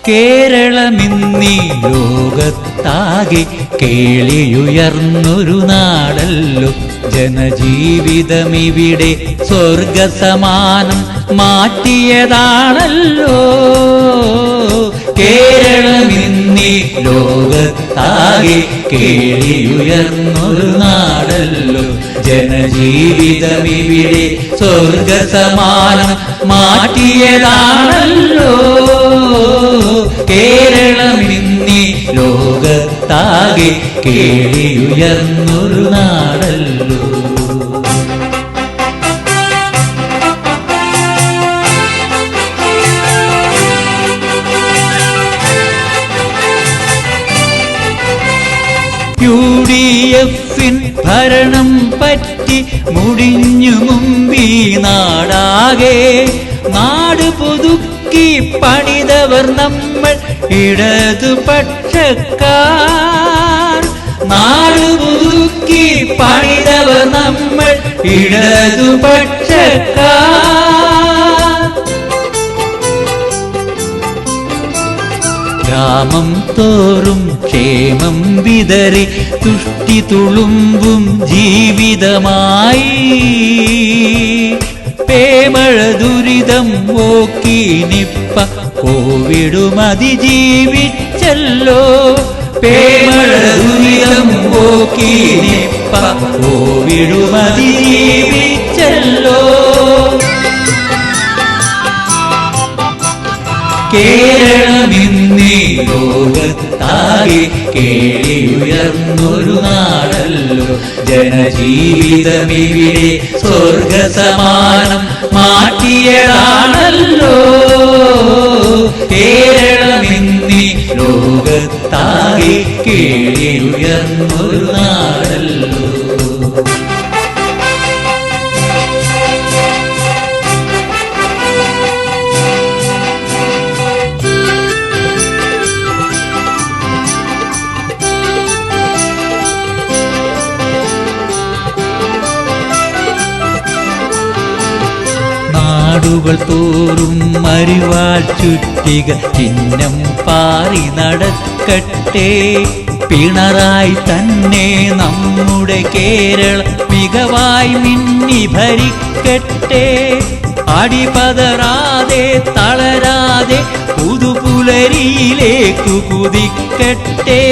കേരളമിന്നീ ലോകത്താകെ കേളിയുയർന്നൊരു നാടല്ലോ. ജനജീവിതമിവിടെ സ്വർഗസമാനം മാറ്റിയതാണല്ലോ. കേരളമിന്നീ ലോകത്താകെ കേളിയുയർന്നൊരു നാടല്ലോ. ജനജീവിതമിവിടെ സ്വർഗസമാനം മാറ്റിയതാണല്ലോ. കേരളമിന്നീ ലോകത്താകെ കേളിയുയർന്നൊരു നാടല്ലോ. UDF-ൻ ഭരണം പറ്റി മുടിഞ്ഞു മുമ്പീ നാടാകെ. നാട് പുതുക്കി പണിതവർ നമ്മൾ ഇടതുപക്ഷക്കാർ. നാട് പുതുക്കി പണിതവർ നമ്മൾ ഇടതുപക്ഷക്കാർ. ഗ്രാമം തോറും ക്ഷേമം വിതറി തുഷ്ടി തുളുമ്പും ജീവിതമായി. പേമഴ ദുരിതം ഓക്കി നിപ്പ കോവിഡും അതിജീവിച്ചല്ലോ. പേമഴ ദുരിതം ഓക്കി നിപ്പ കോവിഡും അതിജീവിച്ചല്ലോ. കേരളമിന്നീ ലോകത്താകെ കേളിയുയർന്നൊരു നാടല്ലോ. ജനജീവിതമിവിടെ സ്വർഗസമാനം മാറ്റിയതാണല്ലോ. കേരളമിന്നീ ലോകത്താകെ കേളിയുയർന്നൊരു നാടല്ലോ. നാടുകൾ തോറും മരിവാൾ ചുറ്റിക ചിഹ്നം പാറി നടക്കട്ടെ. പിണറായി തന്നെ നമ്മുടെ കേരള മികവായി മിന്നി ഭരിക്കട്ടെ. അടിപതറാതെ തളരാതെ പുതുപുലരിയിലേക്കു കുതിക്കട്ടെ.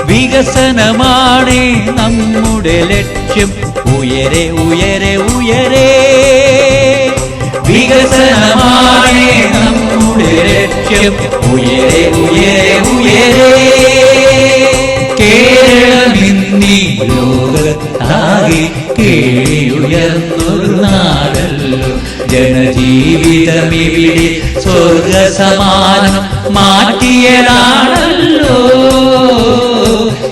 വികസനമാണ് നമ്മുടെ ലക്ഷ്യം. ഉയരെ ഉയരെ ഉയരെ വികസനമാണ് നമ്മുടെ ലക്ഷ്യം. ഉയരെ ഉയരെ ഉയരെ കേരളമിന്നീ ലോകത്താകെ കേളിയുയർന്നൊരു നാടല്ലോ. ജനജീവിതമിവിടെ സ്വർഗസമാനം മാറ്റിയതാണല്ലോ.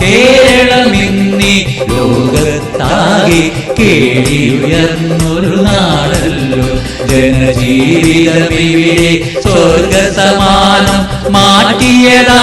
കേരളമിന്നീ ലോകത്താകെ കേളിയുയർന്നൊരു നാടല്ലോ. ജനജീവിതമിവിടെ സ്വർഗസമാനം മാറ്റിയതാ